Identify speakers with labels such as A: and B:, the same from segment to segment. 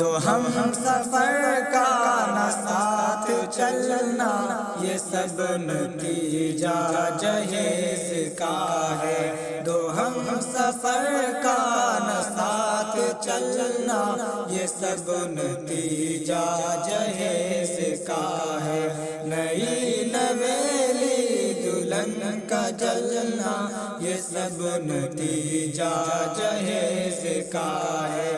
A: دو ہم سفر کا نہ ساتھ چلنا، یہ سب نتیجہ جہیز کا ہے۔ دو ہم سفر کا نہ ساتھ چلنا، یہ سب نتیجہ جہیز کا ہے۔ نئی نویلی دلہن کا جلنا، یہ سب نتیجہ جہیز کا ہے۔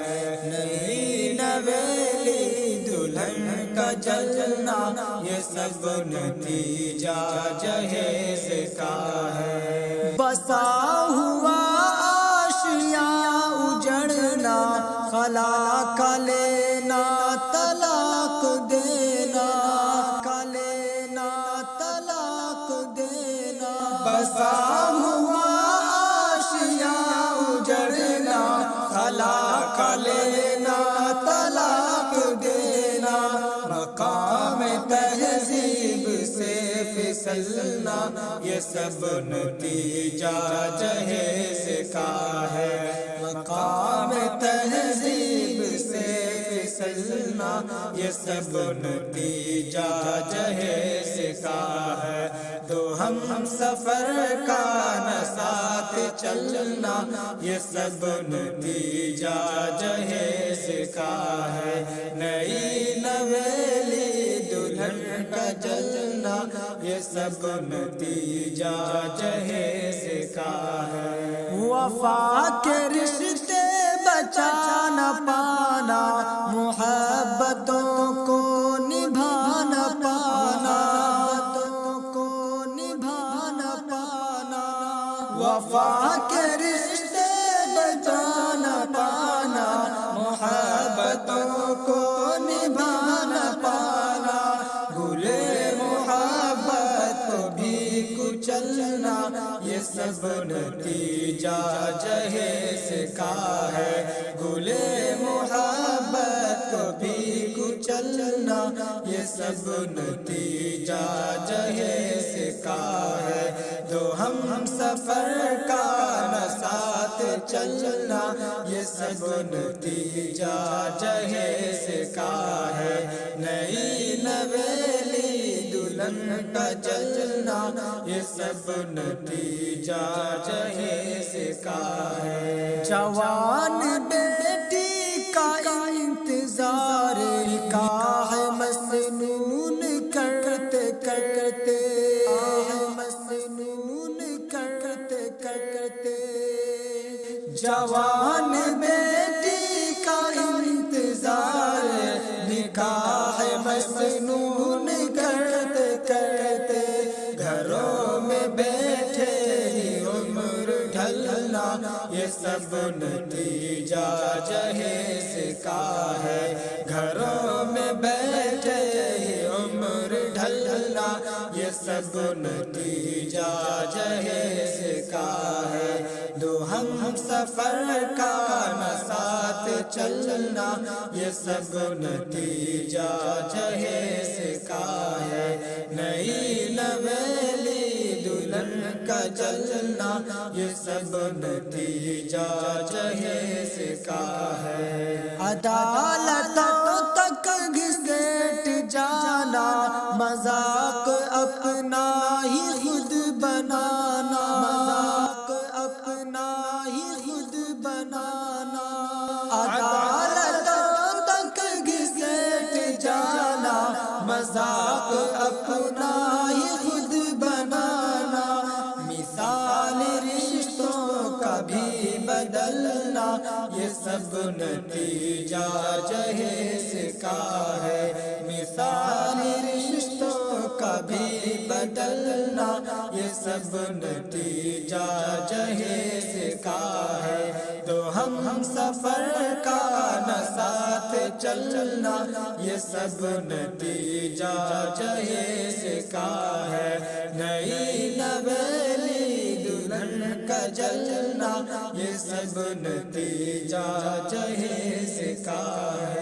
A: نئی نویلی دلہن کا جلنا، یہ سب نتیجہ جہیز کا ہے۔ بسا ہوا آشیاں اجڑنا، خلا کا لینا طلاق دینا، کا لینا طلاق دینا۔ بسا ہوا آشیاں اجڑنا، خلا کا لینا طلاق دینا۔ مقام تہذیب سے پھسلنا، یہ سب نتیجہ جہیز کا ہے۔ مقام تہذیب سے پھسلنا، یہ سب نتیجہ جہیز کا ہے۔ دو ہم سفر کا نہ ساتھ چلنا، یہ سب نتیجہ جہیز کا ہے۔ نئی نویلی دلہن کا جلنا، یہ سب نتیجہ جہیز کا ہے۔ وفا کے رشتے بچا نہ پانا، محبتوں کو نبھا نہ پانا، محبتوں کو نبھا نہ پانا۔ وفا کے رشتے بچا نہ پانا، محبتوں کو نبھا نہ پانا۔ گلے محبت کو بھی کچلنا، یہ سب نتیجہ جہیز کا ہے۔ گلے محبت کو بھی کچلنا، یہ سب نتیجہ جہیز کا ہے۔ دو ہم سفر کا نہ ساتھ چلنا، یہ سب نتیجہ جہیز کا ہے۔ نئی نویلی دلہن کا جلنا، یہ سب نتیجہ جہیز کا ہے۔ جوان بیٹی کا انتظار نکاح مسنون کرتے کرتے، مسنون کرتے کرتے۔ جوان بیٹی کا انتظار نکاح مسنون کرتے کرتے، گھروں میں بیٹھے ہی عمر ڈھلنا، یہ سب نتیجہ جہیز کا ہے۔ گھروں میں بیٹھے ہی عمر ڈھلنا، یہ سب نتیجہ جہیز کا ہے۔ دو ہم سفر کا نہ ساتھ چلنا، یہ سب نتیجہ جہیز کا ہے۔ نئی نویلی دلہن کا جلنا، یہ سب نتیجہ جہیز کا ہے۔ عدالتوں تک گھسیٹ جانا، مذاق اپنا ہی خود بنانا، مذاق اپنا ہی خود بنانا۔ عدالتوں تک گھسیٹ جانا، مذاق اپنا ہی خود بنانا۔ مثال رشتوں کا بھی بدلنا، یہ سب نتیجہ جہیز کا ہے۔ مثال رشتوں کا بھی بدلنا، یہ سب نتیجہ جہیز کا ہے۔ دو ہم سفر کا نہ ساتھ چلنا، یہ سب نتیجہ جہیز کا ہے۔ نئی نویلی دلہن کا جلنا، یہ سب نتیجہ جہیز کا ہے۔